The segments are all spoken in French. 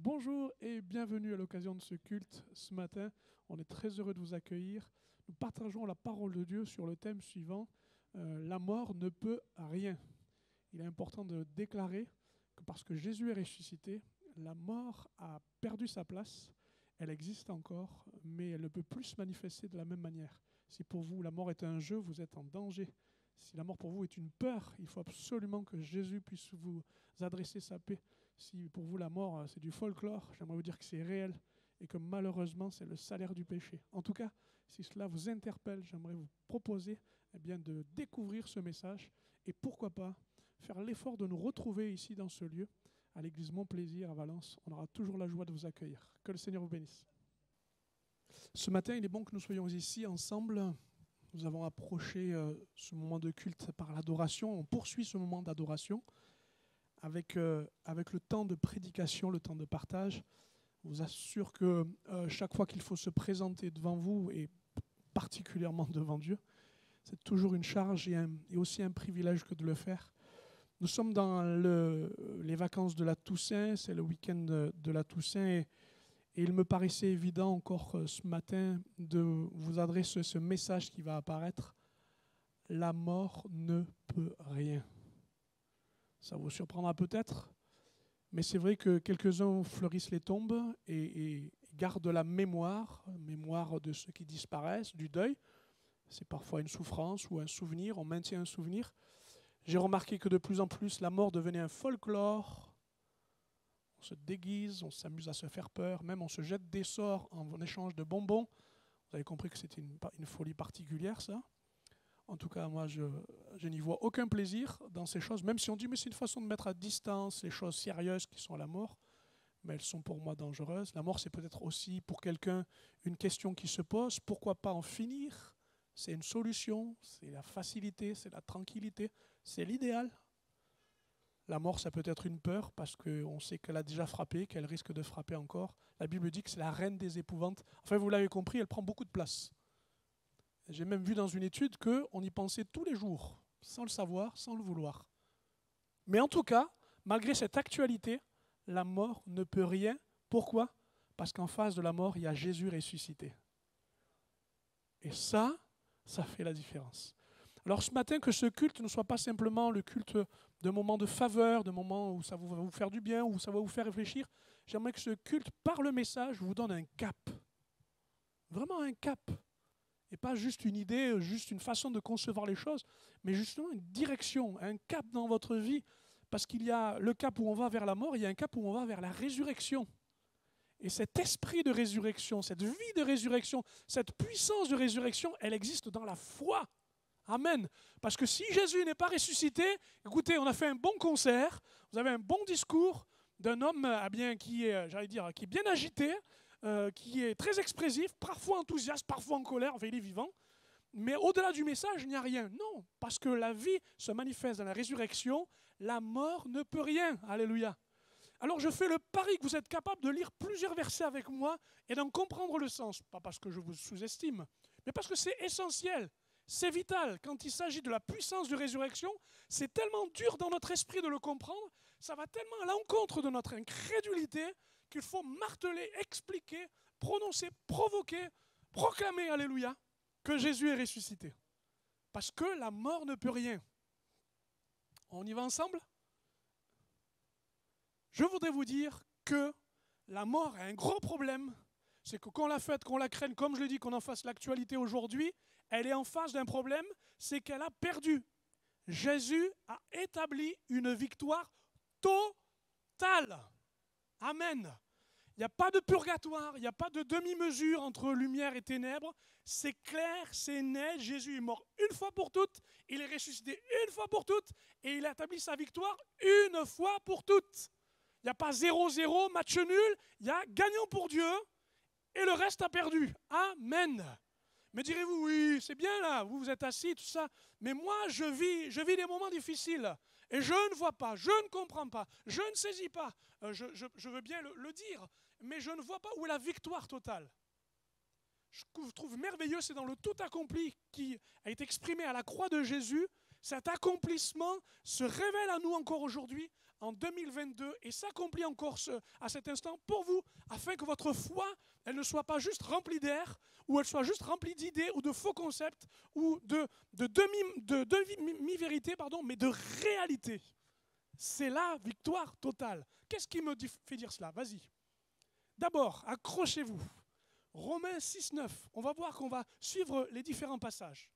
Bonjour et bienvenue à l'occasion de ce culte ce matin. On est très heureux de vous accueillir. Nous partageons la parole de Dieu sur le thème suivant, la mort ne peut rien. Il est important de déclarer que parce que Jésus est ressuscité, la mort a perdu sa place. Elle existe encore, mais elle ne peut plus se manifester de la même manière. Si pour vous la mort est un jeu, vous êtes en danger. Si la mort pour vous est une peur, il faut absolument que Jésus puisse vous adresser sa paix. Si pour vous la mort c'est du folklore, j'aimerais vous dire que c'est réel et que malheureusement c'est le salaire du péché. En tout cas, si cela vous interpelle, j'aimerais vous proposer de découvrir ce message et pourquoi pas faire l'effort de nous retrouver ici dans ce lieu, à l'église Mon Plaisir à Valence. On aura toujours la joie de vous accueillir. Que le Seigneur vous bénisse. Ce matin, il est bon que nous soyons ici ensemble. Nous avons approché ce moment de culte par l'adoration. On poursuit ce moment d'adoration avec le temps de prédication, le temps de partage. Je vous assure que chaque fois qu'il faut se présenter devant vous, et particulièrement devant Dieu, c'est toujours une charge et aussi un privilège que de le faire. Nous sommes dans les vacances de la Toussaint, c'est le week-end de la Toussaint, et il me paraissait évident encore ce matin de vous adresser ce message qui va apparaître. La mort ne peut rien. Ça vous surprendra peut-être, mais c'est vrai que quelques-uns fleurissent les tombes et gardent la mémoire de ceux qui disparaissent, du deuil. C'est parfois une souffrance ou un souvenir, on maintient un souvenir. J'ai remarqué que de plus en plus, la mort devenait un folklore. On se déguise, on s'amuse à se faire peur, même on se jette des sorts en échange de bonbons. Vous avez compris que c'était une folie particulière, ça. En tout cas, moi, je n'y vois aucun plaisir dans ces choses, même si on dit mais c'est une façon de mettre à distance les choses sérieuses qui sont la mort, mais elles sont pour moi dangereuses. La mort, c'est peut-être aussi pour quelqu'un une question qui se pose. Pourquoi pas en finir? C'est une solution, c'est la facilité, c'est la tranquillité, c'est l'idéal. La mort, ça peut être une peur parce qu'on sait qu'elle a déjà frappé, qu'elle risque de frapper encore. La Bible dit que c'est la reine des épouvantes. Enfin, vous l'avez compris, elle prend beaucoup de place. J'ai même vu dans une étude qu'on y pensait tous les jours, sans le savoir, sans le vouloir. Mais en tout cas, malgré cette actualité, la mort ne peut rien. Pourquoi? Parce qu'en face de la mort, il y a Jésus ressuscité. Et ça fait la différence. Alors ce matin, que ce culte ne soit pas simplement le culte de moments de faveur, de moments où ça va vous faire du bien, où ça va vous faire réfléchir. J'aimerais que ce culte, par le message, vous donne un cap. Vraiment un cap. Et pas juste une idée, juste une façon de concevoir les choses, mais justement une direction, un cap dans votre vie. Parce qu'il y a le cap où on va vers la mort, il y a un cap où on va vers la résurrection. Et cet esprit de résurrection, cette vie de résurrection, cette puissance de résurrection, elle existe dans la foi. Amen. Parce que si Jésus n'est pas ressuscité, écoutez, on a fait un bon concert, vous avez un bon discours d'un homme qui est bien agité, qui est très expressif, parfois enthousiaste, parfois en colère, enfin il est vivant. Mais au-delà du message, il n'y a rien. Non, parce que la vie se manifeste dans la résurrection, la mort ne peut rien. Alléluia. Alors je fais le pari que vous êtes capable de lire plusieurs versets avec moi et d'en comprendre le sens. Pas parce que je vous sous-estime, mais parce que c'est essentiel. C'est vital. Quand il s'agit de la puissance de résurrection, c'est tellement dur dans notre esprit de le comprendre, ça va tellement à l'encontre de notre incrédulité qu'il faut marteler, expliquer, prononcer, provoquer, proclamer, alléluia, que Jésus est ressuscité. Parce que la mort ne peut rien. On y va ensemble? Je voudrais vous dire que la mort a un gros problème. C'est que qu'on la fête, qu'on la craigne, comme je le dis, qu'on en fasse l'actualité aujourd'hui, elle est en face d'un problème, c'est qu'elle a perdu. Jésus a établi une victoire totale. Amen. Il n'y a pas de purgatoire, il n'y a pas de demi-mesure entre lumière et ténèbres. C'est clair, c'est net. Jésus est mort une fois pour toutes, il est ressuscité une fois pour toutes, et il a établi sa victoire une fois pour toutes. Il n'y a pas 0-0, match nul, il y a gagnant pour Dieu, et le reste a perdu. Amen. Me direz-vous, oui, c'est bien là, vous êtes assis, tout ça, mais moi je vis des moments difficiles, et je ne vois pas, je ne comprends pas, je ne saisis pas, je veux bien le dire, mais je ne vois pas où est la victoire totale. Je trouve merveilleux, c'est dans le tout accompli qui a été exprimé à la croix de Jésus, cet accomplissement se révèle à nous encore aujourd'hui en 2022 et s'accomplit encore à cet instant pour vous, afin que votre foi, elle ne soit pas juste remplie d'air, ou elle soit juste remplie d'idées ou de faux concepts, ou de demi-vérité, mais de réalité. C'est la victoire totale. Qu'est-ce qui me fait dire cela? Vas-y. D'abord, accrochez-vous. Romains 6,9. On va voir qu'on va suivre les différents passages.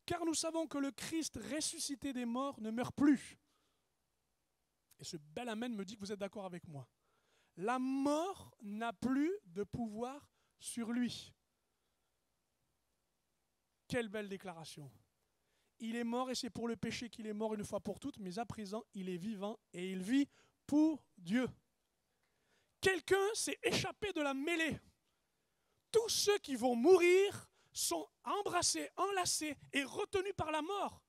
Car nous savons que le Christ ressuscité des morts ne meurt plus. Et ce bel amen me dit que vous êtes d'accord avec moi. La mort n'a plus de pouvoir sur lui. Quelle belle déclaration. Il est mort et c'est pour le péché qu'il est mort une fois pour toutes, mais à présent, il est vivant et il vit pour Dieu. Quelqu'un s'est échappé de la mêlée. Tous ceux qui vont mourir sont embrassés, enlacés et retenus par la mort.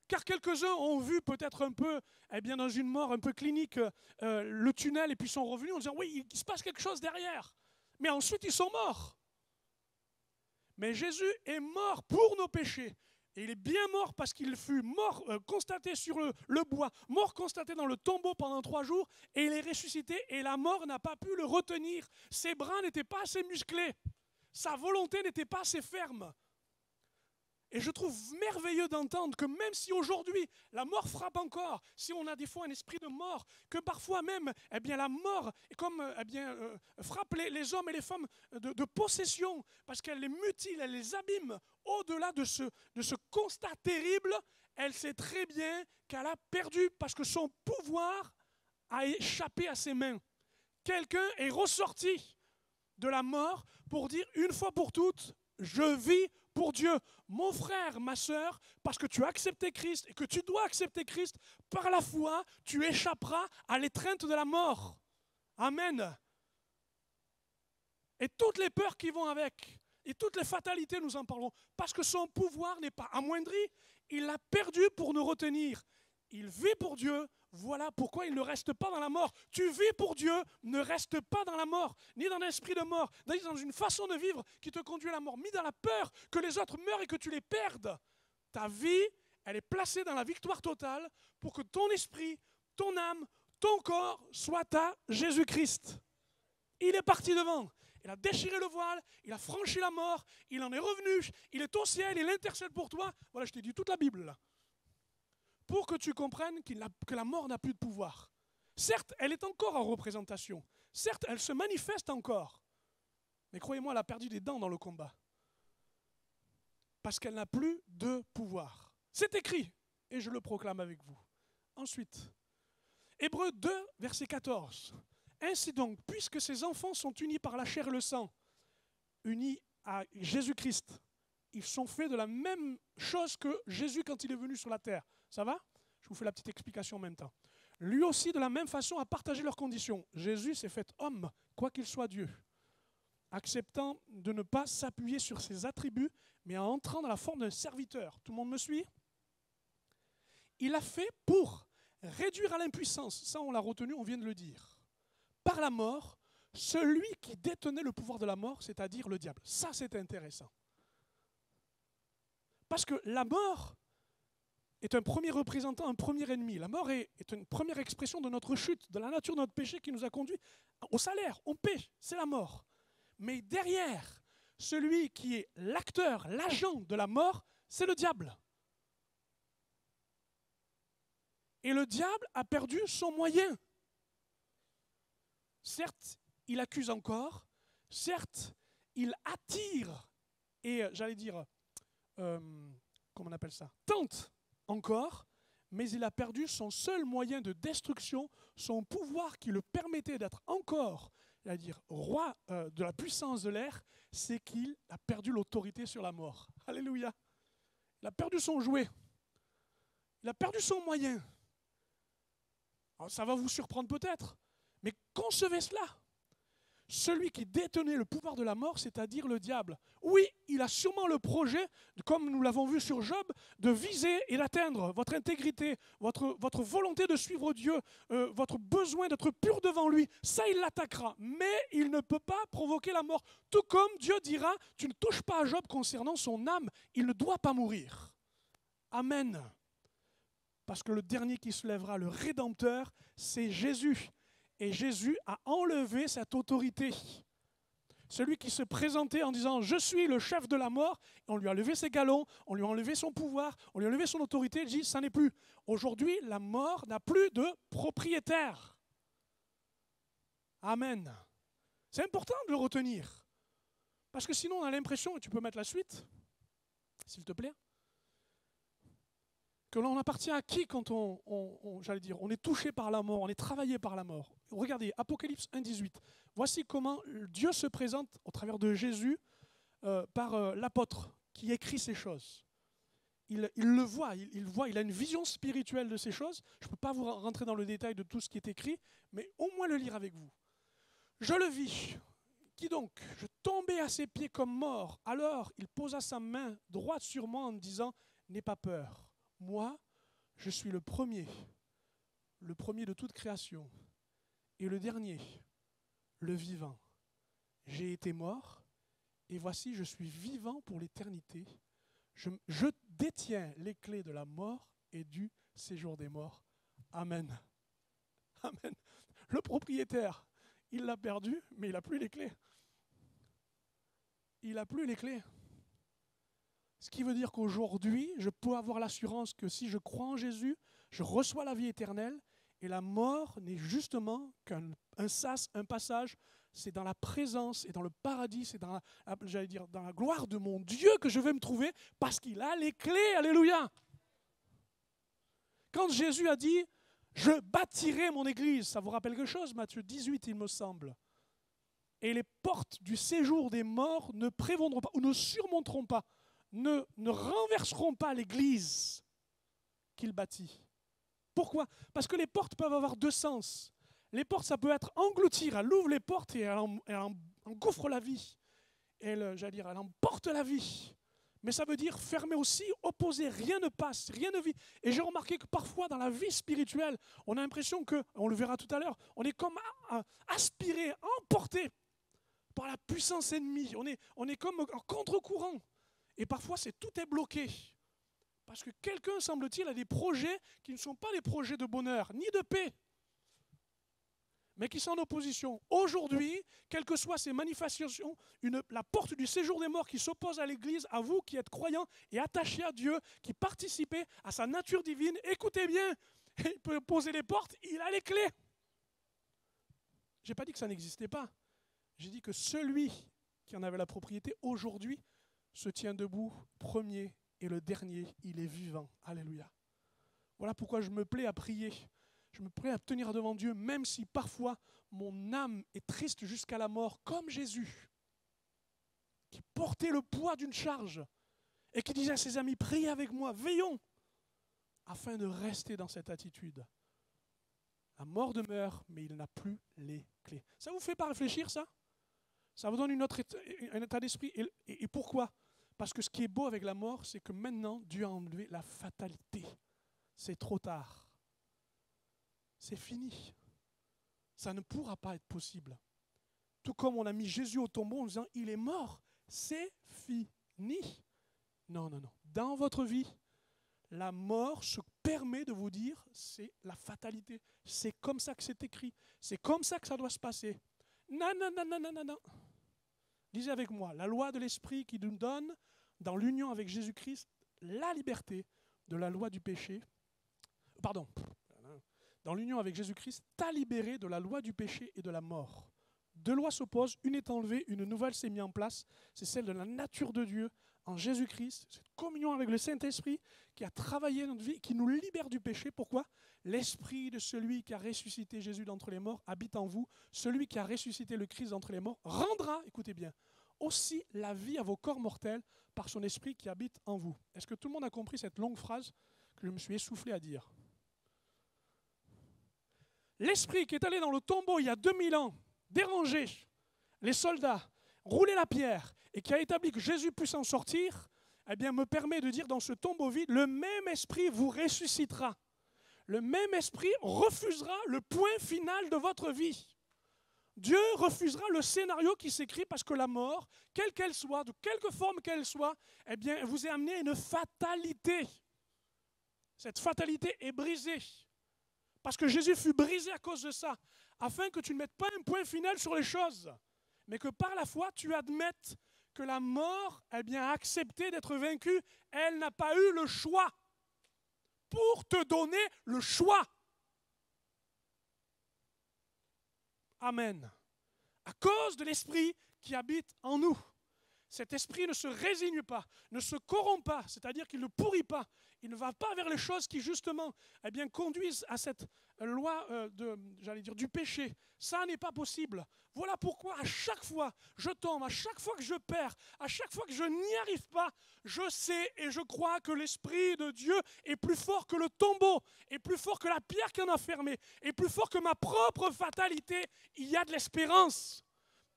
Car quelques-uns ont vu peut-être un peu, dans une mort un peu clinique, le tunnel et puis sont revenus en disant oui, il se passe quelque chose derrière. Mais ensuite, ils sont morts. Mais Jésus est mort pour nos péchés. Et il est bien mort parce qu'il fut mort, constaté sur le bois, mort constaté dans le tombeau pendant 3 jours, et il est ressuscité et la mort n'a pas pu le retenir. Ses bras n'étaient pas assez musclés, sa volonté n'était pas assez ferme. Et je trouve merveilleux d'entendre que même si aujourd'hui la mort frappe encore, si on a des fois un esprit de mort, que parfois même la mort frappe les hommes et les femmes de possession, parce qu'elle les mutile, elle les abîme. Au-delà de ce constat terrible, elle sait très bien qu'elle a perdu parce que son pouvoir a échappé à ses mains. Quelqu'un est ressorti de la mort pour dire une fois pour toutes, je vis pour Dieu. Mon frère, ma sœur, parce que tu as accepté Christ et que tu dois accepter Christ, par la foi, tu échapperas à l'étreinte de la mort. Amen. Et toutes les peurs qui vont avec, et toutes les fatalités, nous en parlons, parce que son pouvoir n'est pas amoindri, il l'a perdu pour nous retenir. Il vit pour Dieu, voilà pourquoi il ne reste pas dans la mort. Tu vis pour Dieu, ne reste pas dans la mort, ni dans l'esprit de mort, ni dans une façon de vivre qui te conduit à la mort, ni dans la peur que les autres meurent et que tu les perdes. Ta vie, elle est placée dans la victoire totale pour que ton esprit, ton âme, ton corps soit à Jésus-Christ. Il est parti devant. Il a déchiré le voile, il a franchi la mort, il en est revenu, il est au ciel, il intercède pour toi. Voilà, je t'ai dit toute la Bible là. Pour que tu comprennes que la mort n'a plus de pouvoir. Certes, elle est encore en représentation. Certes, elle se manifeste encore. Mais croyez-moi, elle a perdu des dents dans le combat. Parce qu'elle n'a plus de pouvoir. C'est écrit, et je le proclame avec vous. Ensuite, Hébreux 2, verset 14. Ainsi donc, puisque ces enfants sont unis par la chair et le sang, unis à Jésus-Christ, ils sont faits de la même chose que Jésus quand il est venu sur la terre. Ça va? Je vous fais la petite explication en même temps. Lui aussi, de la même façon, a partagé leurs conditions. Jésus s'est fait homme, quoi qu'il soit Dieu, acceptant de ne pas s'appuyer sur ses attributs, mais en entrant dans la forme d'un serviteur. Tout le monde me suit? Il l'a fait pour réduire à l'impuissance. Ça, on l'a retenu, on vient de le dire. Par la mort, celui qui détenait le pouvoir de la mort, c'est-à-dire le diable. Ça, c'est intéressant. Parce que la mort est un premier représentant, un premier ennemi. La mort est une première expression de notre chute, de la nature de notre péché qui nous a conduit au salaire. On paie, c'est la mort. Mais derrière, celui qui est l'acteur, l'agent de la mort, c'est le diable. Et le diable a perdu son moyen. Certes, il accuse encore. Certes, il attire et, comment on appelle ça, tente encore, mais il a perdu son seul moyen de destruction, son pouvoir qui le permettait d'être encore, roi de la puissance de l'air, c'est qu'il a perdu l'autorité sur la mort. Alléluia. Il a perdu son jouet. Il a perdu son moyen. Alors, ça va vous surprendre peut-être, mais concevez cela. Celui qui détenait le pouvoir de la mort, c'est-à-dire le diable. Oui, il a sûrement le projet, comme nous l'avons vu sur Job, de viser et d'atteindre votre intégrité, votre volonté de suivre Dieu, votre besoin d'être pur devant lui. Ça, il l'attaquera, mais il ne peut pas provoquer la mort. Tout comme Dieu dira, tu ne touches pas à Job concernant son âme, il ne doit pas mourir. Amen. Parce que le dernier qui se lèvera, le Rédempteur, c'est Jésus. Et Jésus a enlevé cette autorité. Celui qui se présentait en disant « Je suis le chef de la mort », on lui a levé ses galons, on lui a enlevé son pouvoir, on lui a enlevé son autorité, il dit « Ça n'est plus ». Aujourd'hui, la mort n'a plus de propriétaire. Amen. C'est important de le retenir. Parce que sinon, on a l'impression, et tu peux mettre la suite, s'il te plaît, que l'on appartient à qui quand on est touché par la mort, on est travaillé par la mort. Regardez, Apocalypse 1,18. Voici comment Dieu se présente au travers de Jésus par l'apôtre qui écrit ces choses. Il le voit, il a une vision spirituelle de ces choses. Je ne peux pas vous rentrer dans le détail de tout ce qui est écrit, mais au moins le lire avec vous. Je le vis. Qui donc? Je tombais à ses pieds comme mort. Alors il posa sa main droite sur moi en me disant « N'aie pas peur. Moi, je suis le premier de toute création, et le dernier, le vivant. J'ai été mort, et voici, je suis vivant pour l'éternité. Je détiens les clés de la mort et du séjour des morts. Amen. Amen. Le propriétaire, il l'a perdu, mais il n'a plus les clés. Il n'a plus les clés. Ce qui veut dire qu'aujourd'hui, je peux avoir l'assurance que si je crois en Jésus, je reçois la vie éternelle et la mort n'est justement qu'un sas, un passage. C'est dans la présence et dans le paradis, c'est dans la gloire de mon Dieu que je vais me trouver parce qu'il a les clés. Alléluia. Quand Jésus a dit « Je bâtirai mon église », ça vous rappelle quelque chose? Matthieu 18, il me semble. Et les portes du séjour des morts ne prévaudront pas ou ne surmonteront pas. Ne renverseront pas l'église qu'il bâtit. Pourquoi? Parce que les portes peuvent avoir deux sens. Les portes, ça peut être engloutir. Elle ouvre les portes et elle engouffre la vie. Elle emporte la vie. Mais ça veut dire fermer aussi, opposer. Rien ne passe, rien ne vit. Et j'ai remarqué que parfois, dans la vie spirituelle, on a l'impression que, on le verra tout à l'heure, on est comme aspiré, emporté par la puissance ennemie. On est comme en contre-courant. Et parfois, tout est bloqué. Parce que quelqu'un, semble-t-il, a des projets qui ne sont pas des projets de bonheur, ni de paix, mais qui sont en opposition. Aujourd'hui, quelles que soient ces manifestations, la porte du séjour des morts qui s'oppose à l'Église, à vous qui êtes croyants et attachés à Dieu, qui participez à sa nature divine, écoutez bien, il peut poser les portes, il a les clés. Je n'ai pas dit que ça n'existait pas. J'ai dit que celui qui en avait la propriété aujourd'hui se tient debout, premier et le dernier, il est vivant. Alléluia. Voilà pourquoi je me plais à prier. Je me plais à tenir devant Dieu, même si parfois mon âme est triste jusqu'à la mort, comme Jésus, qui portait le poids d'une charge et qui disait à ses amis, priez avec moi, veillons, afin de rester dans cette attitude. La mort demeure, mais il n'a plus les clés. Ça ne vous fait pas réfléchir, ça? Ça vous donne un état d'esprit. Et pourquoi? Parce que ce qui est beau avec la mort, c'est que maintenant, Dieu a enlevé la fatalité. C'est trop tard. C'est fini. Ça ne pourra pas être possible. Tout comme on a mis Jésus au tombeau en disant, il est mort, c'est fini. Non, non, non. Dans votre vie, la mort se permet de vous dire, c'est la fatalité. C'est comme ça que c'est écrit. C'est comme ça que ça doit se passer. Non, non, non, non, non, non, non. Lisez avec moi, la loi de l'Esprit qui nous donne, dans l'union avec Jésus-Christ, la liberté de la loi du péché. Pardon. Dans l'union avec Jésus-Christ, t'as libéré de la loi du péché et de la mort. Deux lois s'opposent, une est enlevée, une nouvelle s'est mise en place. C'est celle de la nature de Dieu en Jésus-Christ, cette communion avec le Saint-Esprit qui a travaillé notre vie, qui nous libère du péché. Pourquoi? L'Esprit de celui qui a ressuscité Jésus d'entre les morts habite en vous. Celui qui a ressuscité le Christ d'entre les morts rendra, écoutez bien, aussi la vie à vos corps mortels par son Esprit qui habite en vous. Est-ce que tout le monde a compris cette longue phrase que je me suis essoufflé à dire? L'Esprit qui est allé dans le tombeau il y a 2000 ans, déranger les soldats, rouler la pierre, et qui a établi que Jésus puisse en sortir, eh bien, me permet de dire dans ce tombeau vide, le même Esprit vous ressuscitera. Le même Esprit refusera le point final de votre vie. Dieu refusera le scénario qui s'écrit parce que la mort, quelle qu'elle soit, de quelque forme qu'elle soit, eh bien, vous est amenée à une fatalité. Cette fatalité est brisée. Parce que Jésus fut brisé à cause de ça, afin que tu ne mettes pas un point final sur les choses, mais que par la foi, tu admettes que la mort a accepté d'être vaincue. Elle n'a pas eu le choix pour te donner le choix. Amen. À cause de l'Esprit qui habite en nous. Cet esprit ne se résigne pas, ne se corrompt pas, c'est-à-dire qu'il ne pourrit pas. Il ne va pas vers les choses qui, justement, conduisent à cette loi du péché. Ça n'est pas possible. Voilà pourquoi, à chaque fois je tombe, à chaque fois que je perds, à chaque fois que je n'y arrive pas, je sais et je crois que l'Esprit de Dieu est plus fort que le tombeau, est plus fort que la pierre qui en a fermé, est plus fort que ma propre fatalité. Il y a de l'espérance.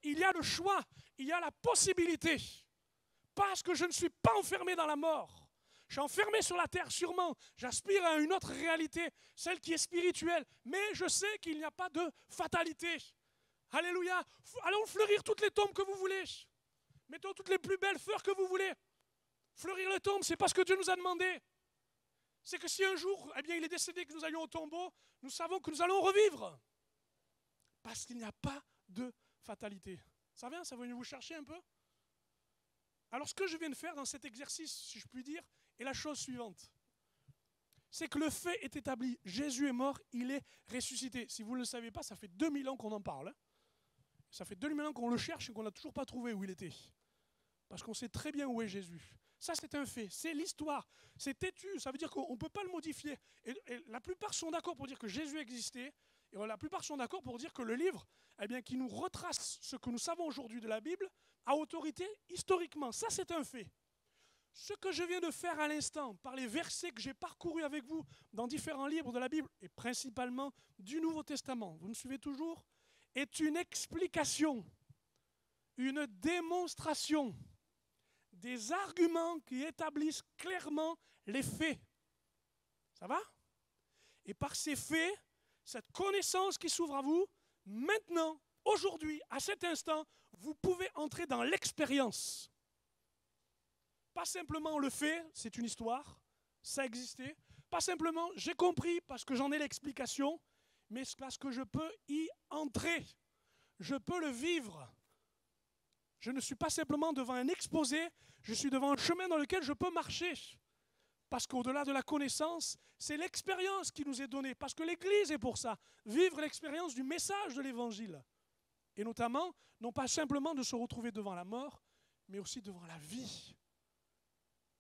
Il y a le choix, il y a la possibilité. Parce que je ne suis pas enfermé dans la mort. Je suis enfermé sur la terre, sûrement. J'aspire à une autre réalité, celle qui est spirituelle. Mais je sais qu'il n'y a pas de fatalité. Alléluia. Allons fleurir toutes les tombes que vous voulez. Mettons toutes les plus belles fleurs que vous voulez. Fleurir les tombes, c'est pas ce que Dieu nous a demandé. C'est que si un jour, il est décédé, que nous allions au tombeau, nous savons que nous allons revivre. Parce qu'il n'y a pas de fatalité. Ça vient vous chercher un peu? Alors ce que je viens de faire dans cet exercice, si je puis dire, est la chose suivante. C'est que le fait est établi. Jésus est mort, il est ressuscité. Si vous ne le savez pas, ça fait 2000 ans qu'on en parle. Ça fait 2000 ans qu'on le cherche et qu'on n'a toujours pas trouvé où il était. Parce qu'on sait très bien où est Jésus. Ça, c'est un fait. C'est l'histoire. C'est têtu. Ça veut dire qu'on ne peut pas le modifier. Et la plupart sont d'accord pour dire que Jésus existait. Et la plupart sont d'accord pour dire que le livre, qui nous retrace ce que nous savons aujourd'hui de la Bible, a autorité historiquement. Ça, c'est un fait. Ce que je viens de faire à l'instant, par les versets que j'ai parcourus avec vous dans différents livres de la Bible, et principalement du Nouveau Testament, vous me suivez toujours, est une explication, une démonstration des arguments qui établissent clairement les faits. Ça va? Et par ces faits, cette connaissance qui s'ouvre à vous, maintenant, aujourd'hui, à cet instant, vous pouvez entrer dans l'expérience. Pas simplement le fait, c'est une histoire, ça existait. Pas simplement, j'ai compris parce que j'en ai l'explication, mais c'est parce que je peux y entrer. Je peux le vivre. Je ne suis pas simplement devant un exposé, je suis devant un chemin dans lequel je peux marcher. Parce qu'au-delà de la connaissance, c'est l'expérience qui nous est donnée. Parce que l'Église est pour ça. Vivre l'expérience du message de l'Évangile. Et notamment, non pas simplement de se retrouver devant la mort, mais aussi devant la vie.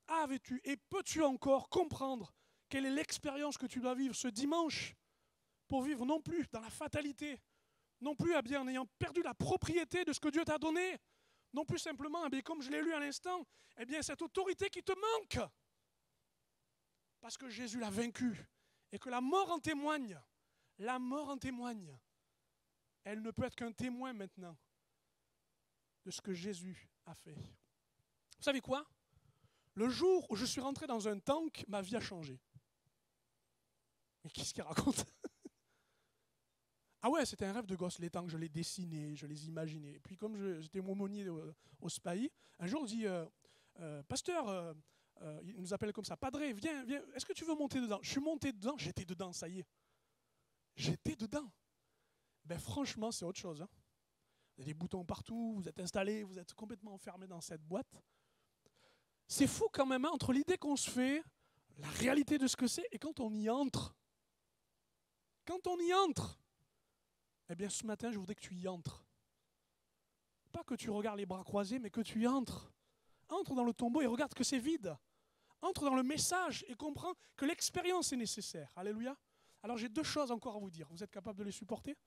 Avais-tu et peux-tu encore comprendre quelle est l'expérience que tu dois vivre ce dimanche pour vivre non plus dans la fatalité, non plus en ayant perdu la propriété de ce que Dieu t'a donné, non plus simplement, comme je l'ai lu à l'instant, cette autorité qui te manque. Parce que Jésus l'a vaincu et que la mort en témoigne. La mort en témoigne. Elle ne peut être qu'un témoin maintenant de ce que Jésus a fait. Vous savez quoi? Le jour où je suis rentré dans un tank, ma vie a changé. Mais qu'est-ce qu'il raconte? Ah ouais, c'était un rêve de gosse, les tanks, je les dessinais, je les imaginais. Et puis comme j'étais aumônier au SPAI, un jour on dit, pasteur, il nous appelle comme ça, padré, viens, est-ce que tu veux monter dedans? Je suis monté dedans, j'étais dedans, ça y est. J'étais dedans. Franchement, c'est autre chose. Hein. Il y a des boutons partout, vous êtes installés, vous êtes complètement enfermés dans cette boîte. C'est fou quand même, hein, entre l'idée qu'on se fait, la réalité de ce que c'est, et quand on y entre. Quand on y entre, ce matin, je voudrais que tu y entres. Pas que tu regardes les bras croisés, mais que tu y entres. Entre dans le tombeau et regarde que c'est vide. Entre dans le message et comprends que l'expérience est nécessaire. Alléluia. Alors j'ai 2 choses encore à vous dire. Vous êtes capable de les supporter?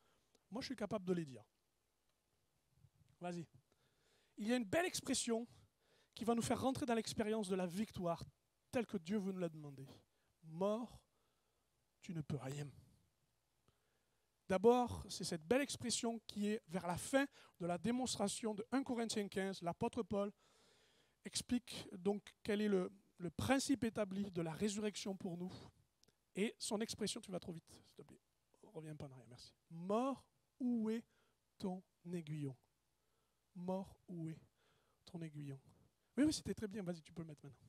Moi, je suis capable de les dire. Vas-y. Il y a une belle expression qui va nous faire rentrer dans l'expérience de la victoire telle que Dieu veut nous la demander. Mort, tu ne peux rien. D'abord, c'est cette belle expression qui est vers la fin de la démonstration de 1 Corinthiens 15. L'apôtre Paul explique donc quel est le principe établi de la résurrection pour nous. Et son expression, tu vas trop vite, s'il te plaît. Reviens pas en arrière, merci. Mort, où est ton aiguillon? Mort, où est ton aiguillon? Oui, c'était très bien. Vas-y, tu peux le mettre maintenant.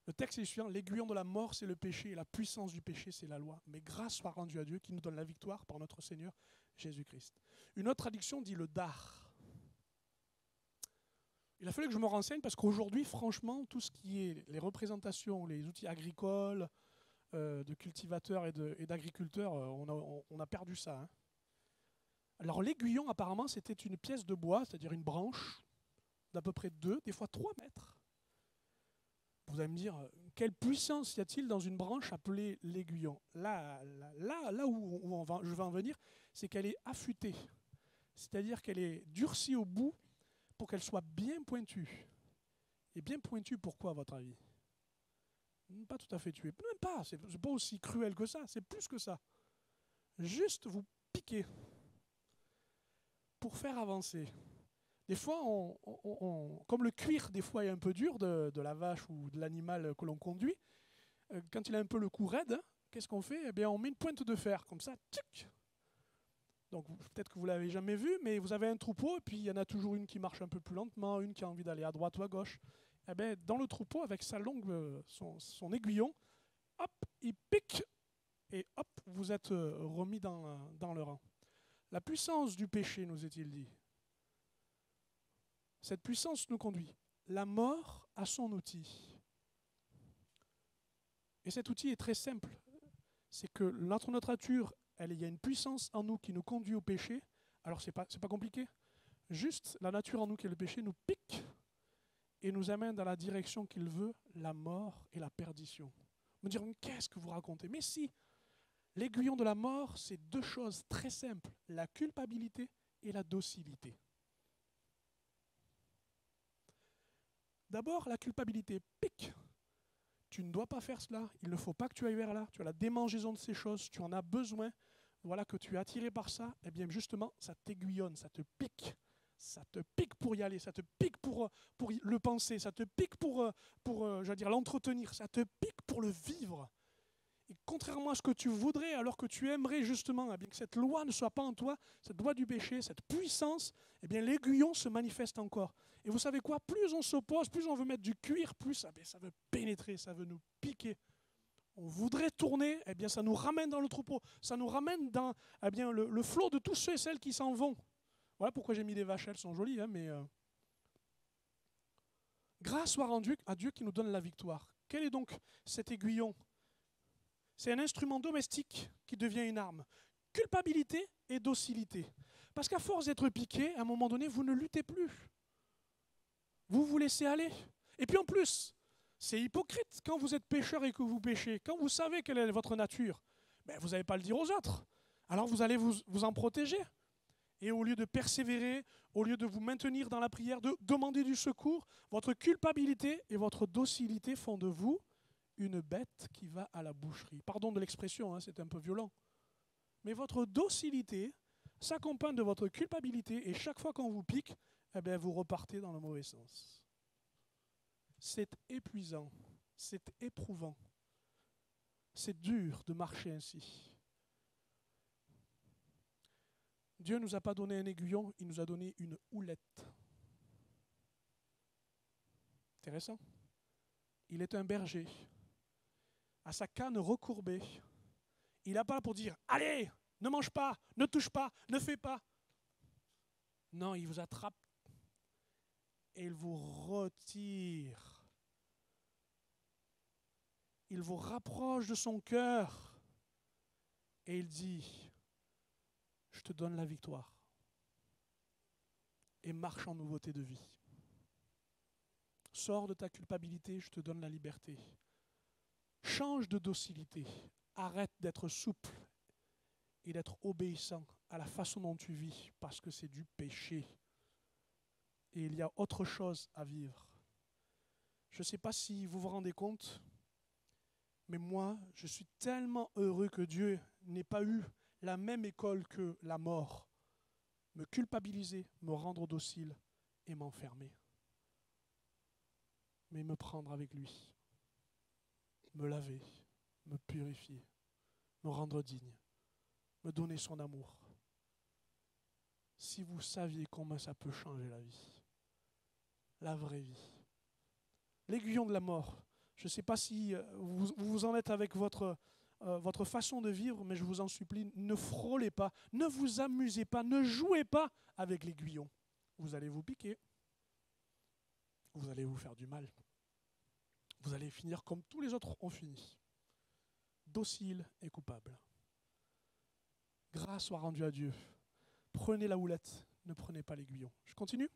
Le texte est suivant, l'aiguillon de la mort, c'est le péché, et la puissance du péché, c'est la loi. Mais grâce soit rendue à Dieu qui nous donne la victoire par notre Seigneur Jésus-Christ. Une autre traduction dit le dard. Il a fallu que je me renseigne parce qu'aujourd'hui, franchement, tout ce qui est les représentations, les outils agricoles, de cultivateurs et d'agriculteurs, on a perdu ça. Hein. Alors l'aiguillon, apparemment, c'était une pièce de bois, c'est-à-dire une branche d'à peu près 2, des fois 3 mètres. Vous allez me dire, quelle puissance y a-t-il dans une branche appelée l'aiguillon? Là où je vais en venir, c'est qu'elle est affûtée. C'est-à-dire qu'elle est durcie au bout pour qu'elle soit bien pointue. Et bien pointue, pourquoi à votre avis? Pas tout à fait tuée. Même pas, c'est pas aussi cruel que ça, c'est plus que ça. Juste vous piquer pour faire avancer. Des fois, comme le cuir, des fois, est un peu dur de la vache ou de l'animal que l'on conduit, quand il a un peu le cou raide, qu'est-ce qu'on fait? Eh bien, on met une pointe de fer, comme ça, tchic. Donc, peut-être que vous ne l'avez jamais vu, mais vous avez un troupeau, et puis il y en a toujours une qui marche un peu plus lentement, une qui a envie d'aller à droite ou à gauche. Eh bien, dans le troupeau, avec sa longue, son aiguillon, hop, il pique, et hop, vous êtes remis dans le rang. La puissance du péché, nous est-il dit. Cette puissance nous conduit. La mort a son outil. Et cet outil est très simple. C'est que notre nature, il y a une puissance en nous qui nous conduit au péché. Alors, c'est pas compliqué. Juste, la nature en nous qui est le péché nous pique et nous amène dans la direction qu'il veut, la mort et la perdition. Me dire, qu'est-ce que vous racontez? Mais si, l'aiguillon de la mort, c'est 2 choses très simples. La culpabilité et la docilité. D'abord, la culpabilité pique. Tu ne dois pas faire cela, il ne faut pas que tu ailles vers là, tu as la démangeaison de ces choses, tu en as besoin, voilà que tu es attiré par ça, et bien justement, ça t'aiguillonne, ça te pique pour y aller, ça te pique pour le penser, ça te pique pour l'entretenir, ça te pique pour le vivre. Et contrairement à ce que tu voudrais, alors que tu aimerais justement eh bien, que cette loi ne soit pas en toi, cette loi du péché, cette puissance, eh bien l'aiguillon se manifeste encore. Et vous savez quoi? Plus on s'oppose, plus on veut mettre du cuir, plus eh bien, ça veut pénétrer, ça veut nous piquer. On voudrait tourner, eh bien, ça nous ramène dans le troupeau, ça nous ramène dans eh bien, le flot de tous ceux et celles qui s'en vont. Voilà pourquoi j'ai mis des vaches, elles sont jolies, hein, mais grâce soit rendue à Dieu qui nous donne la victoire. Quel est donc cet aiguillon? C'est un instrument domestique qui devient une arme. Culpabilité et docilité. Parce qu'à force d'être piqué, à un moment donné, vous ne luttez plus. Vous vous laissez aller. Et puis en plus, c'est hypocrite quand vous êtes pécheur et que vous péchez. Quand vous savez quelle est votre nature, ben vous n'allez pas le dire aux autres. Alors vous allez vous en protéger. Et au lieu de persévérer, au lieu de vous maintenir dans la prière, de demander du secours, votre culpabilité et votre docilité font de vous une bête qui va à la boucherie. Pardon de l'expression, hein, c'est un peu violent. Mais votre docilité s'accompagne de votre culpabilité et chaque fois qu'on vous pique, eh bien, vous repartez dans le mauvais sens. C'est épuisant, c'est éprouvant, c'est dur de marcher ainsi. Dieu ne nous a pas donné un aiguillon, il nous a donné une houlette. Intéressant. Il est un berger. À sa canne recourbée, il n'a pas pour dire « Allez, ne mange pas, ne touche pas, ne fais pas ». Non, il vous attrape et il vous retire. Il vous rapproche de son cœur et il dit « Je te donne la victoire et marche en nouveauté de vie. Sors de ta culpabilité, je te donne la liberté. Change de docilité, arrête d'être souple et d'être obéissant à la façon dont tu vis parce que c'est du péché. Et il y a autre chose à vivre. Je ne sais pas si vous vous rendez compte, mais moi, je suis tellement heureux que Dieu n'ait pas eu la même école que la mort. Me culpabiliser, me rendre docile et m'enfermer. Mais me prendre avec lui. Me laver, me purifier, me rendre digne, me donner son amour. Si vous saviez comment ça peut changer la vie, la vraie vie. L'aiguillon de la mort Je ne sais pas si vous en êtes avec votre façon de vivre, mais je vous en supplie, ne frôlez pas, ne vous amusez pas, ne jouez pas avec l'aiguillon. Vous allez vous piquer. Vous allez vous faire du mal. Vous allez finir comme tous les autres ont fini. Docile et coupable. Grâce soit rendue à Dieu. Prenez la houlette, ne prenez pas l'aiguillon. Je continue.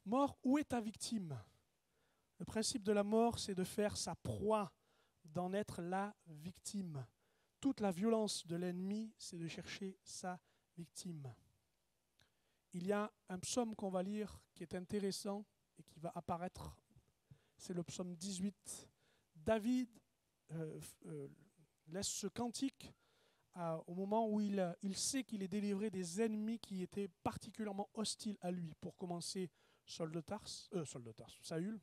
Mort, où est ta victime? Le principe de la mort, c'est de faire sa proie, d'en être la victime. Toute la violence de l'ennemi, c'est de chercher sa victime. Il y a un psaume qu'on va lire qui est intéressant et qui va apparaître. C'est le psaume 18. David laisse ce cantique au moment où il sait qu'il est délivré des ennemis qui étaient particulièrement hostiles à lui. Pour commencer, Saül.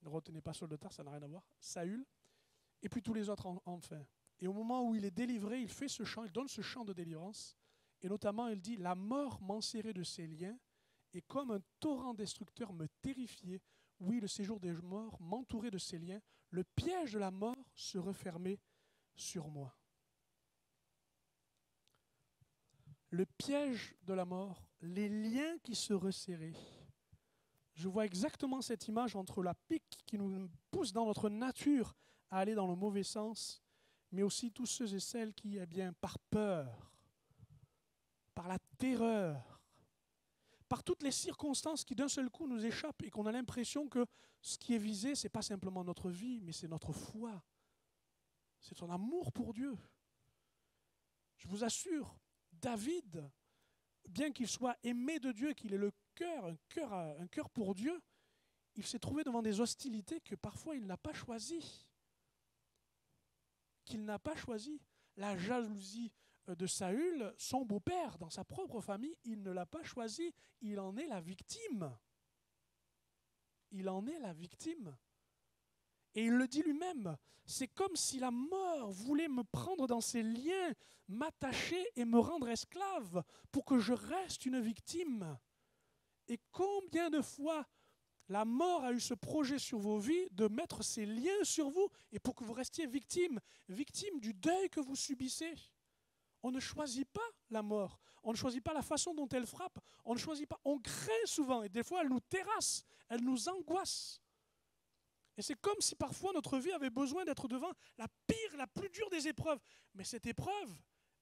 Ne retenez pas Saül de Tarse, ça n'a rien à voir. Saül. Et puis tous les autres enfin. Et au moment où il est délivré, il fait ce chant, il donne ce chant de délivrance. Et notamment, il dit « La mort m'enserrait de ses liens, et comme un torrent destructeur me terrifiait, oui, le séjour des morts m'entourait de ses liens, le piège de la mort se refermait sur moi. » Le piège de la mort, les liens qui se resserraient. Je vois exactement cette image entre la pique qui nous pousse dans notre nature à aller dans le mauvais sens, mais aussi tous ceux et celles qui, par peur, par la terreur, par toutes les circonstances qui d'un seul coup nous échappent et qu'on a l'impression que ce qui est visé, ce n'est pas simplement notre vie, mais c'est notre foi. C'est ton amour pour Dieu. Je vous assure, David, bien qu'il soit aimé de Dieu, qu'il ait un cœur pour Dieu, il s'est trouvé devant des hostilités que parfois il n'a pas choisies. La jalousie de Saül, son beau-père, dans sa propre famille, il ne l'a pas choisi. Il en est la victime. Et il le dit lui-même, c'est comme si la mort voulait me prendre dans ses liens, m'attacher et me rendre esclave pour que je reste une victime. Et combien de fois la mort a eu ce projet sur vos vies de mettre ses liens sur vous et pour que vous restiez victime du deuil que vous subissez. On ne choisit pas la mort, on ne choisit pas la façon dont elle frappe, on ne choisit pas, on craint souvent et des fois elle nous terrasse, elle nous angoisse. Et c'est comme si parfois notre vie avait besoin d'être devant la pire, la plus dure des épreuves. Mais cette épreuve,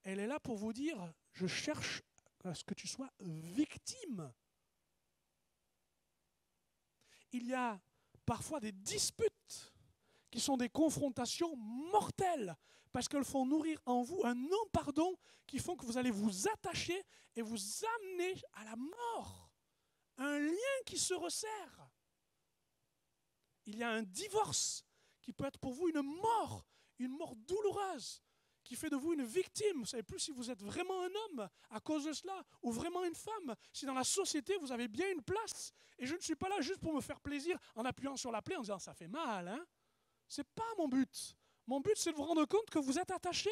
elle est là pour vous dire, je cherche à ce que tu sois victime. Il y a parfois des disputes qui sont des confrontations mortelles parce qu'elles font nourrir en vous un non-pardon qui font que vous allez vous attacher et vous amener à la mort. Un lien qui se resserre. Il y a un divorce qui peut être pour vous une mort douloureuse, qui fait de vous une victime. Vous ne savez plus si vous êtes vraiment un homme à cause de cela, ou vraiment une femme. Si dans la société, vous avez bien une place. Et je ne suis pas là juste pour me faire plaisir en appuyant sur la plaie, en disant « ça fait mal ». Ce n'est pas mon but. Mon but, c'est de vous rendre compte que vous êtes attaché.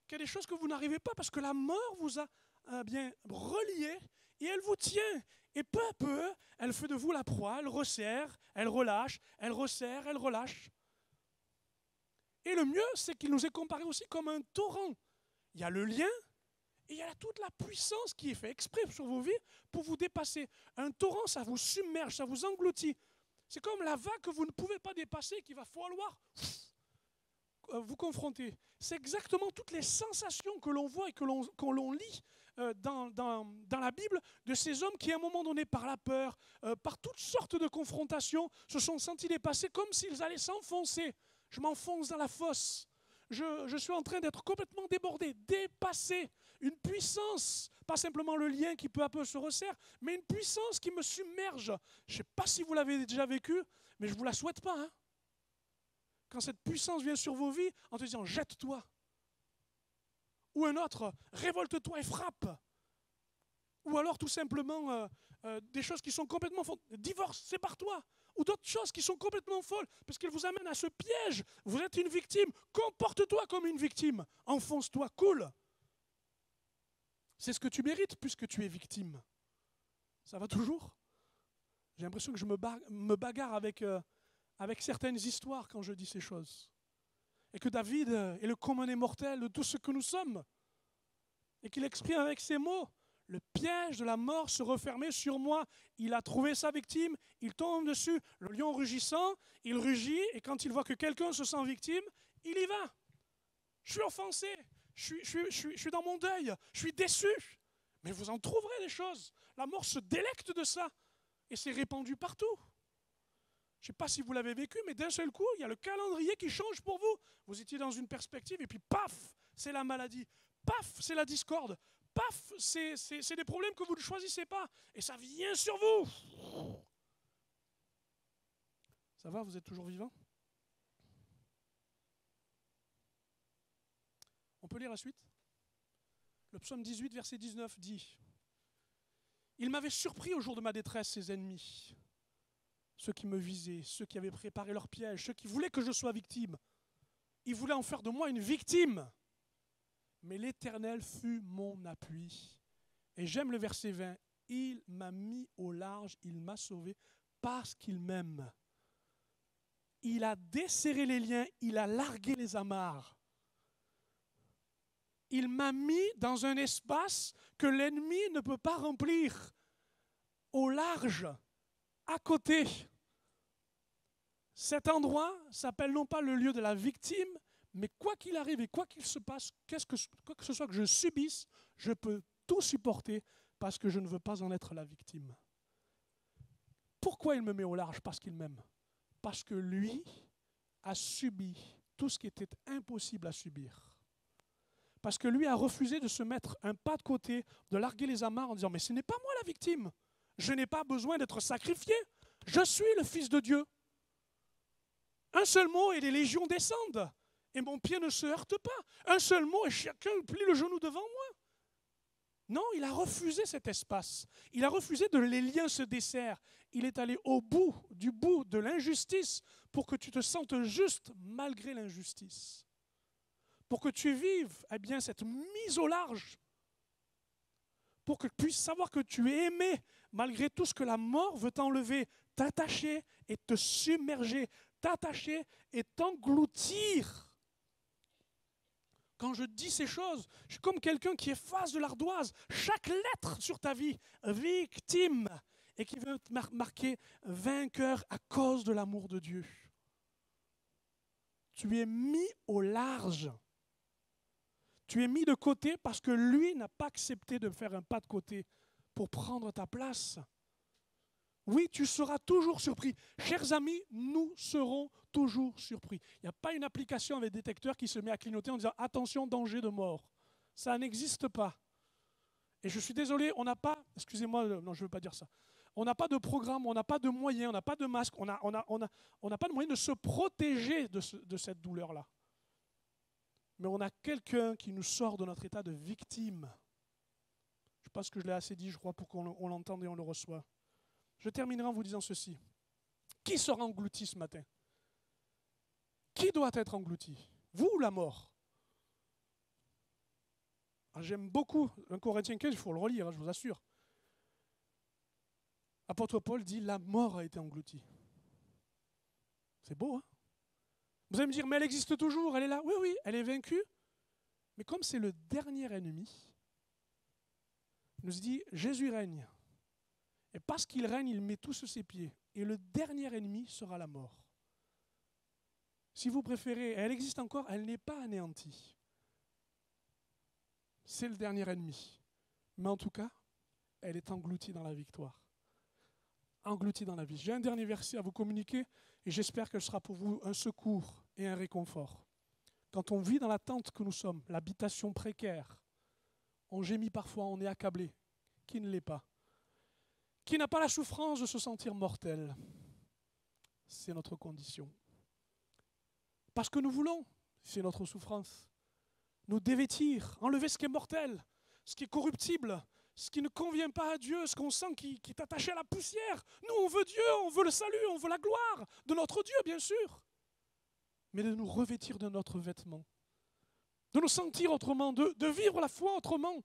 Qu'il y a des choses que vous n'arrivez pas parce que la mort vous a relié et elle vous tient. Et peu à peu, elle fait de vous la proie, elle resserre, elle relâche, elle resserre, elle relâche. Et le mieux, c'est qu'il nous est comparé aussi comme un torrent. Il y a le lien et il y a toute la puissance qui est faite exprès sur vos vies pour vous dépasser. Un torrent, ça vous submerge, ça vous engloutit. C'est comme la vague que vous ne pouvez pas dépasser, qu'il va falloir vous confronter. C'est exactement toutes les sensations que l'on voit et que l'on lit dans la Bible de ces hommes qui, à un moment donné, par la peur, par toutes sortes de confrontations, se sont sentis dépassés comme s'ils allaient s'enfoncer. Je m'enfonce dans la fosse. Je suis en train d'être complètement débordé, dépassé. Une puissance, pas simplement le lien qui peu à peu se resserre, mais une puissance qui me submerge. Je ne sais pas si vous l'avez déjà vécu, mais je ne vous la souhaite pas. Quand cette puissance vient sur vos vies en te disant « jette-toi ». Ou un autre « révolte-toi et frappe ». Ou alors tout simplement des choses qui sont complètement folles. « Divorce, sépare-toi ». Ou d'autres choses qui sont complètement folles, parce qu'elles vous amènent à ce piège. Vous êtes une victime, comporte-toi comme une victime. Enfonce-toi, coule. C'est ce que tu mérites puisque tu es victime. Ça va toujours ? J'ai l'impression que je me bagarre avec certaines histoires quand je dis ces choses. Et que David est le commun des mortels de tout ce que nous sommes. Et qu'il exprime avec ces mots, le piège de la mort se refermait sur moi. Il a trouvé sa victime, il tombe dessus. Le lion rugissant, il rugit, et quand il voit que quelqu'un se sent victime, il y va. Je suis offensé, je suis dans mon deuil, je suis déçu. Mais vous en trouverez des choses. La mort se délecte de ça. Et c'est répandu partout. Je ne sais pas si vous l'avez vécu, mais d'un seul coup, il y a le calendrier qui change pour vous. Vous étiez dans une perspective, et puis paf, c'est la maladie. Paf, c'est la discorde. Paf, c'est des problèmes que vous ne choisissez pas. Et ça vient sur vous. Ça va, vous êtes toujours vivant? On peut lire la suite? Le psaume 18, verset 19 dit: Il m'avait surpris au jour de ma détresse, ses ennemis, ceux qui me visaient, ceux qui avaient préparé leur piège, ceux qui voulaient que je sois victime. Ils voulaient en faire de moi une victime. Mais l'Éternel fut mon appui. Et j'aime le verset 20. Il m'a mis au large, il m'a sauvé parce qu'il m'aime. Il a desserré les liens, il a largué les amarres. Il m'a mis dans un espace que l'ennemi ne peut pas remplir. Au large, à côté. Cet endroit s'appelle non pas le lieu de la victime, mais quoi qu'il arrive et quoi qu'il se passe, quoi que ce soit que je subisse, je peux tout supporter parce que je ne veux pas en être la victime. Pourquoi il me met au large? Parce qu'il m'aime. Parce que lui a subi tout ce qui était impossible à subir. Parce que lui a refusé de se mettre un pas de côté, de larguer les amarres en disant « Mais ce n'est pas moi la victime. Je n'ai pas besoin d'être sacrifié. Je suis le Fils de Dieu. Un seul mot et les légions descendent. Et mon pied ne se heurte pas. Un seul mot et chacun plie le genou devant moi. » Non, il a refusé cet espace. Il a refusé de les liens se desserrent. Il est allé au bout de l'injustice pour que tu te sentes juste malgré l'injustice. Pour que tu vives cette mise au large. Pour que tu puisses savoir que tu es aimé malgré tout ce que la mort veut t'enlever, t'attacher et te submerger, t'attacher et t'engloutir. Quand je dis ces choses, je suis comme quelqu'un qui efface de l'ardoise chaque lettre sur ta vie, victime, et qui veut te marquer vainqueur à cause de l'amour de Dieu. Tu es mis au large. Tu es mis de côté parce que lui n'a pas accepté de faire un pas de côté pour prendre ta place. Oui, tu seras toujours surpris. Chers amis, nous serons toujours surpris. Il n'y a pas une application avec détecteur qui se met à clignoter en disant « Attention, danger de mort ». Ça n'existe pas. Et je suis désolé, on n'a pas, excusez-moi, non, je ne veux pas dire ça. On n'a pas de programme, on n'a pas de moyens, on n'a pas de masque, on n'a pas de moyen de se protéger de cette douleur-là. Mais on a quelqu'un qui nous sort de notre état de victime. Je pense que je l'ai assez dit, je crois, pour qu'on l'entende et on le reçoit. Je terminerai en vous disant ceci. Qui sera englouti ce matin? Qui doit être englouti? Vous ou la mort? J'aime beaucoup 1 Corinthiens 15, il faut le relire, je vous assure. L'apôtre Paul dit, la mort a été engloutie. C'est beau, hein? Vous allez me dire, mais elle existe toujours, elle est là. Oui, oui, elle est vaincue. Mais comme c'est le dernier ennemi, il nous dit, Jésus règne. Et parce qu'il règne, il met tout sous ses pieds. Et le dernier ennemi sera la mort. Si vous préférez, elle existe encore, elle n'est pas anéantie. C'est le dernier ennemi. Mais en tout cas, elle est engloutie dans la victoire. Engloutie dans la vie. J'ai un dernier verset à vous communiquer et j'espère que ce sera pour vous un secours et un réconfort. Quand on vit dans la tente que nous sommes, l'habitation précaire, on gémit parfois, on est accablé. Qui ne l'est pas? Qui n'a pas la souffrance de se sentir mortel? C'est notre condition. Parce que nous voulons, c'est notre souffrance, nous dévêtir, enlever ce qui est mortel, ce qui est corruptible, ce qui ne convient pas à Dieu, ce qu'on sent qui est attaché à la poussière. Nous, on veut Dieu, on veut le salut, on veut la gloire de notre Dieu, bien sûr. Mais de nous revêtir de notre vêtement, de nous sentir autrement, de vivre la foi autrement.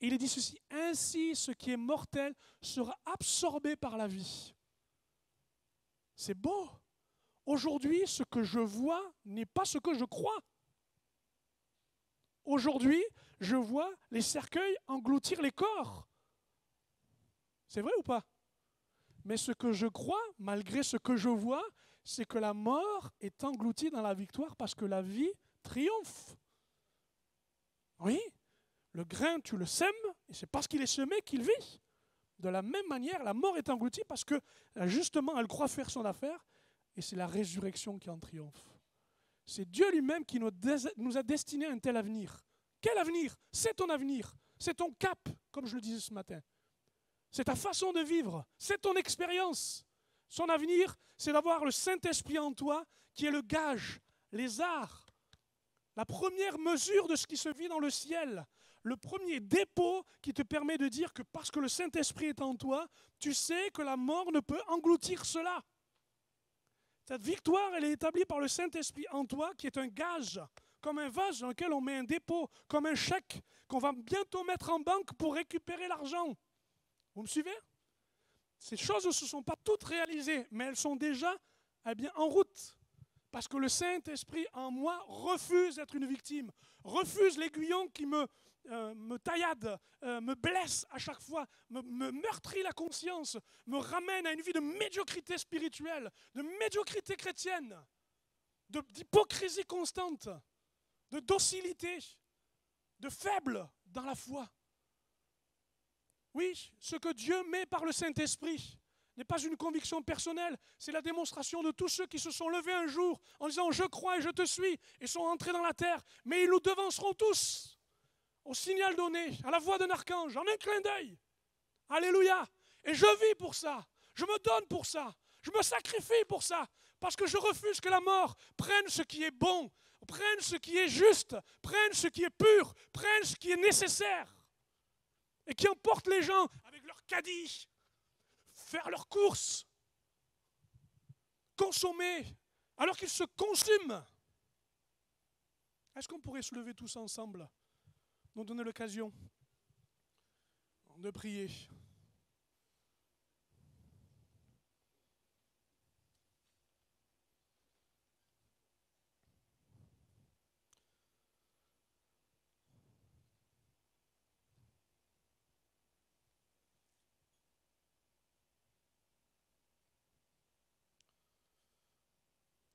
Et il est dit ceci, ainsi ce qui est mortel sera absorbé par la vie. C'est beau. Aujourd'hui, ce que je vois n'est pas ce que je crois. Aujourd'hui, je vois les cercueils engloutir les corps. C'est vrai ou pas? Mais ce que je crois, malgré ce que je vois, c'est que la mort est engloutie dans la victoire parce que la vie triomphe. Oui, le grain, tu le sèmes, et c'est parce qu'il est semé qu'il vit. De la même manière, la mort est engloutie parce que, justement, elle croit faire son affaire, et c'est la résurrection qui en triomphe. C'est Dieu lui-même qui nous a destiné un tel avenir. Quel avenir? C'est ton avenir, c'est ton cap, comme je le disais ce matin. C'est ta façon de vivre, c'est ton expérience. Son avenir, c'est d'avoir le Saint-Esprit en toi, qui est le gage, les arts, la première mesure de ce qui se vit dans le ciel, le premier dépôt qui te permet de dire que parce que le Saint-Esprit est en toi, tu sais que la mort ne peut engloutir cela. Cette victoire, elle est établie par le Saint-Esprit en toi, qui est un gage, comme un vase dans lequel on met un dépôt, comme un chèque qu'on va bientôt mettre en banque pour récupérer l'argent. Vous me suivez? Ces choses ne se sont pas toutes réalisées, mais elles sont déjà en route. Parce que le Saint-Esprit en moi refuse d'être une victime, refuse l'aiguillon qui me taillade, me blesse à chaque fois, me meurtrit la conscience, me ramène à une vie de médiocrité spirituelle, de médiocrité chrétienne, d'hypocrisie constante, de docilité, de faible dans la foi. Oui, ce que Dieu met par le Saint-Esprit n'est pas une conviction personnelle, c'est la démonstration de tous ceux qui se sont levés un jour en disant « je crois et je te suis » et sont entrés dans la terre. Mais ils nous devanceront tous au signal donné, à la voix d'un archange, en un clin d'œil. Alléluia. Et je vis pour ça, je me donne pour ça, je me sacrifie pour ça, parce que je refuse que la mort prenne ce qui est bon, prenne ce qui est juste, prenne ce qui est pur, prenne ce qui est nécessaire. Et qui emportent les gens avec leur caddie, faire leurs courses, consommer, alors qu'ils se consument. Est-ce qu'on pourrait se lever tous ensemble, nous donner l'occasion de prier?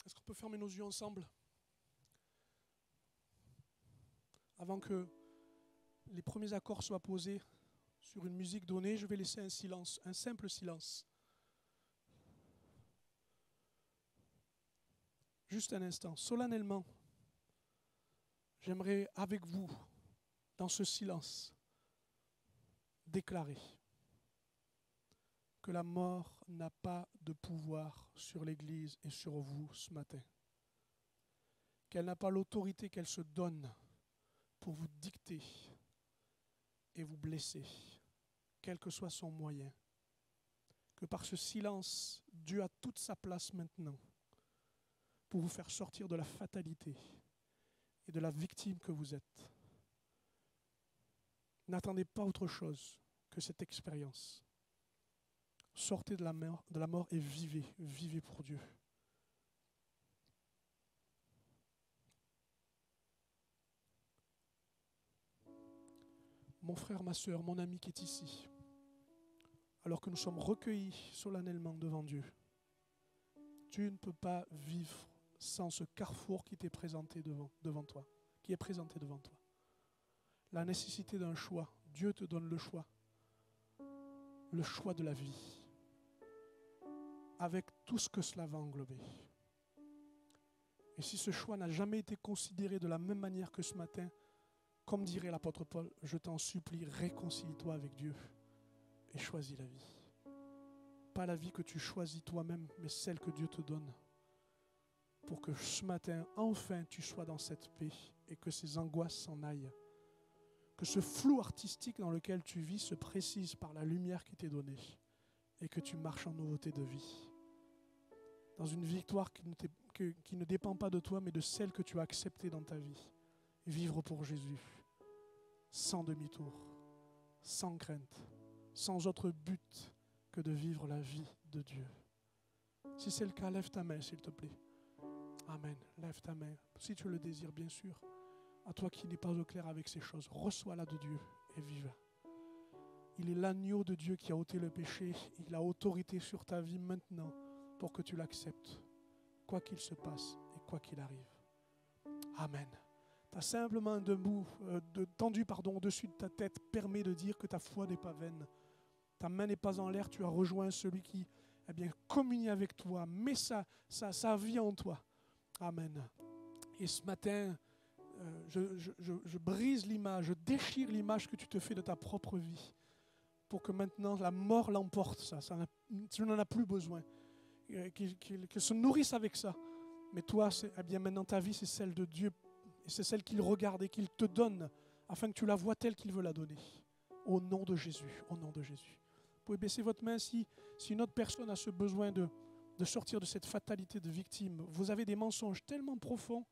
Est-ce qu'on peut fermer nos yeux ensemble? Avant que les premiers accords soient posés sur une musique donnée, je vais laisser un silence, un simple silence. Juste un instant, solennellement, j'aimerais avec vous, dans ce silence, déclarer que la mort n'a pas de pouvoir sur l'Église et sur vous ce matin. Qu'elle n'a pas l'autorité qu'elle se donne pour vous dicter et vous blesser, quel que soit son moyen. Que par ce silence, Dieu a toute sa place maintenant pour vous faire sortir de la fatalité et de la victime que vous êtes. N'attendez pas autre chose que cette expérience. Sortez de la mort et vivez pour Dieu. Mon frère, ma sœur, mon ami qui est ici, alors que nous sommes recueillis solennellement devant Dieu, tu ne peux pas vivre sans ce carrefour qui t'est présenté devant toi, qui est présenté devant toi. La nécessité d'un choix. Dieu te donne le choix de la vie, avec tout ce que cela va englober. Et si ce choix n'a jamais été considéré de la même manière que ce matin, comme dirait l'apôtre Paul, je t'en supplie, réconcilie-toi avec Dieu et choisis la vie. Pas la vie que tu choisis toi-même, mais celle que Dieu te donne. Pour que ce matin, enfin, tu sois dans cette paix et que ces angoisses s'en aillent. Que ce flou artistique dans lequel tu vis se précise par la lumière qui t'est donnée et que tu marches en nouveauté de vie. Dans une victoire qui ne dépend pas de toi, mais de celle que tu as acceptée dans ta vie. Vivre pour Jésus, sans demi-tour. sans crainte, sans autre but que de vivre la vie de Dieu. Si c'est le cas, lève ta main, s'il te plaît. Amen. Lève ta main. Si tu le désires, bien sûr. À toi qui n'es pas au clair avec ces choses, reçois-la de Dieu et vive. Il est l'agneau de Dieu qui a ôté le péché. Il a autorité sur ta vie maintenant pour que tu l'acceptes, quoi qu'il se passe et quoi qu'il arrive. Amen. Tu as simplement un tendu au-dessus de ta tête permet de dire que ta foi n'est pas vaine. Ta main n'est pas en l'air, tu as rejoint celui qui communie avec toi, met sa vie en toi. Amen. Et ce matin, je brise l'image, je déchire l'image que tu te fais de ta propre vie pour que maintenant la mort l'emporte. Tu n'en as plus besoin. Qu'il se nourrisse avec ça. Mais toi, maintenant ta vie, c'est celle de Dieu. Et c'est celle qu'il regarde et qu'il te donne afin que tu la vois telle qu'il veut la donner. Au nom de Jésus, au nom de Jésus. Vous pouvez baisser votre main si une autre personne a ce besoin de sortir de cette fatalité de victime. Vous avez des mensonges tellement profonds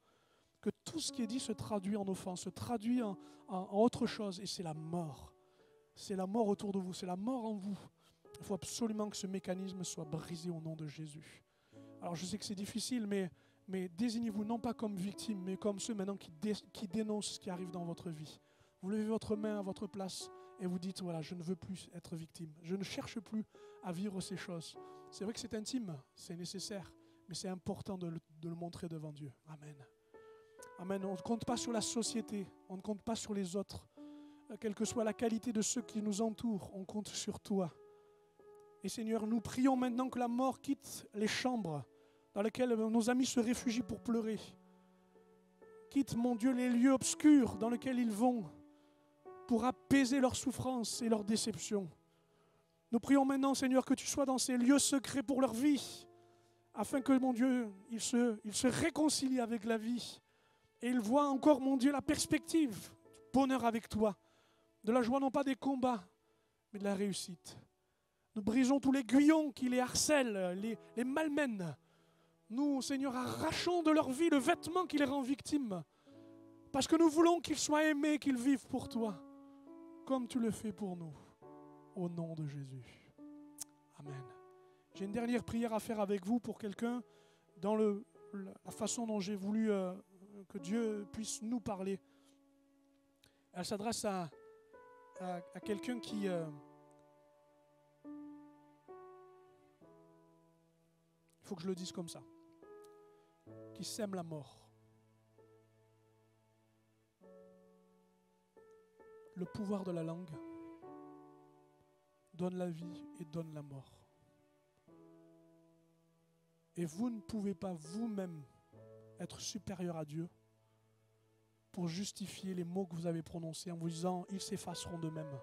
que tout ce qui est dit se traduit en offense, se traduit en autre chose. Et c'est la mort. C'est la mort autour de vous, c'est la mort en vous. Il faut absolument que ce mécanisme soit brisé au nom de Jésus. Alors je sais que c'est difficile, mais désignez-vous non pas comme victime, mais comme ceux maintenant qui dénoncent ce qui arrive dans votre vie. Vous levez votre main à votre place et vous dites, voilà, je ne veux plus être victime. Je ne cherche plus à vivre ces choses. C'est vrai que c'est intime, c'est nécessaire, mais c'est important de le montrer devant Dieu. Amen. Amen. On ne compte pas sur la société, on ne compte pas sur les autres. Quelle que soit la qualité de ceux qui nous entourent, on compte sur toi. Et Seigneur, nous prions maintenant que la mort quitte les chambres dans lesquelles nos amis se réfugient pour pleurer. Quitte, mon Dieu, les lieux obscurs dans lesquels ils vont pour apaiser leur souffrance et leur déception. Nous prions maintenant, Seigneur, que tu sois dans ces lieux secrets pour leur vie, afin que, mon Dieu, ils se réconcilient avec la vie et ils voient encore, mon Dieu, la perspective du bonheur avec toi, de la joie non pas des combats, mais de la réussite. Nous brisons tous les aiguillons qui les harcèlent, les malmènent. Nous, Seigneur, arrachons de leur vie le vêtement qui les rend victimes, parce que nous voulons qu'ils soient aimés, qu'ils vivent pour toi, comme tu le fais pour nous, au nom de Jésus. Amen. J'ai une dernière prière à faire avec vous pour quelqu'un dans la façon dont j'ai voulu que Dieu puisse nous parler. Elle s'adresse à quelqu'un qui... il faut que je le dise comme ça, qui sème la mort. Le pouvoir de la langue donne la vie et donne la mort. Et vous ne pouvez pas vous-même être supérieur à Dieu pour justifier les mots que vous avez prononcés en vous disant « ils s'effaceront d'eux-mêmes ».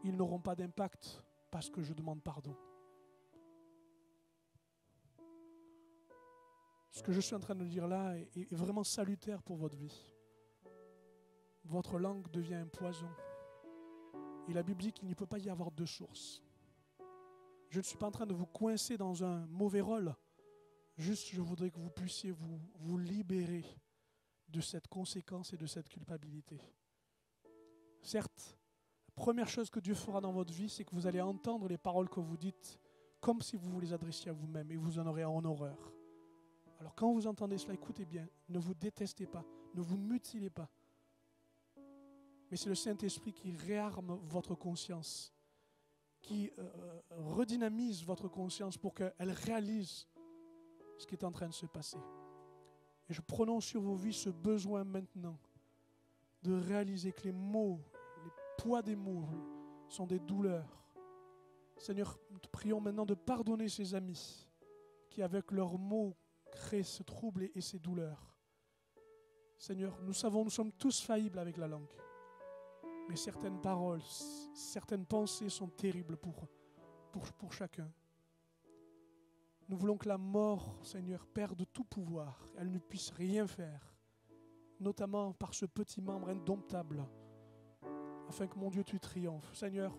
Ils n'auront pas d'impact parce que je demande pardon. Ce que je suis en train de dire là est vraiment salutaire pour votre vie. Votre langue devient un poison. Et la Bible dit qu'il ne peut pas y avoir deux sources. Je ne suis pas en train de vous coincer dans un mauvais rôle. Juste, je voudrais que vous puissiez vous libérer de cette conséquence et de cette culpabilité. Certes, la première chose que Dieu fera dans votre vie, c'est que vous allez entendre les paroles que vous dites comme si vous les adressiez à vous-même et vous en aurez en horreur. Alors quand vous entendez cela, écoutez bien, ne vous détestez pas, ne vous mutilez pas. Mais c'est le Saint-Esprit qui réarme votre conscience, qui redynamise votre conscience pour qu'elle réalise ce qui est en train de se passer. Et je prononce sur vos vies ce besoin maintenant de réaliser que les mots, les poids des mots sont des douleurs. Seigneur, nous te prions maintenant de pardonner ces amis qui, avec leurs mots, créent ce trouble et ces douleurs. Seigneur, nous savons, nous sommes tous faillibles avec la langue. Mais certaines paroles, certaines pensées sont terribles pour chacun. Nous voulons que la mort, Seigneur, perde tout pouvoir. Elle ne puisse rien faire, notamment par ce petit membre indomptable, afin que, mon Dieu, tu triomphes. Seigneur,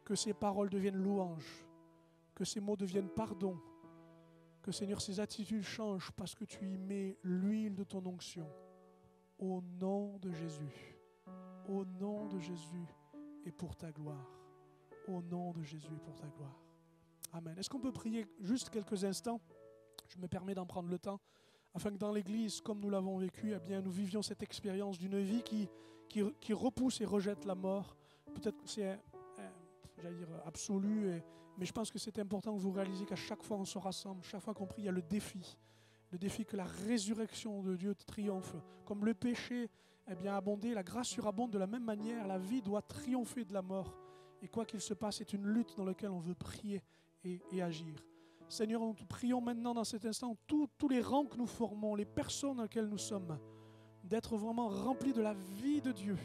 que ces paroles deviennent louanges, que ces mots deviennent pardon, que, Seigneur, ces attitudes changent parce que tu y mets l'huile de ton onction. Au nom de Jésus. Au nom de Jésus, et pour ta gloire. Au nom de Jésus et pour ta gloire. Amen. Est-ce qu'on peut prier juste quelques instants? Je me permets d'en prendre le temps, afin que dans l'Église, comme nous l'avons vécu, eh bien, nous vivions cette expérience d'une vie qui repousse et rejette la mort. Peut-être que c'est, j'allais dire, absolu, mais je pense que c'est important que vous réalisiez qu'à chaque fois on se rassemble, chaque fois qu'on prie, il y a le défi que la résurrection de Dieu triomphe. Comme le péché a abondé, la grâce surabonde de la même manière, la vie doit triompher de la mort. Et quoi qu'il se passe, c'est une lutte dans laquelle on veut prier et agir. Seigneur, nous prions maintenant dans cet instant tous les rangs que nous formons, les personnes dans lesquelles nous sommes, d'être vraiment remplis de la vie de Dieu.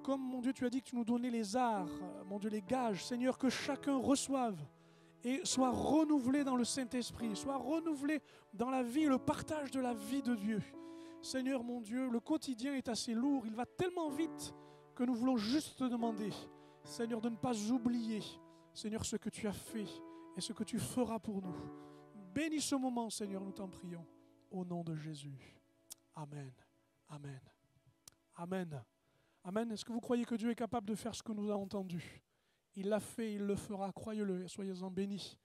Comme, mon Dieu, tu as dit que tu nous donnais les arts, mon Dieu, les gages. Seigneur, que chacun reçoive et soit renouvelé dans le Saint-Esprit, soit renouvelé dans la vie, le partage de la vie de Dieu. Seigneur, mon Dieu, le quotidien est assez lourd, il va tellement vite que nous voulons juste te demander, Seigneur, de ne pas oublier, Seigneur, ce que tu as fait et ce que tu feras pour nous. Bénis ce moment, Seigneur, nous t'en prions, au nom de Jésus. Amen. Amen. Amen. Amen. Est-ce que vous croyez que Dieu est capable de faire ce que nous avons entendu? Il l'a fait, il le fera, croyez-le, et soyez-en bénis.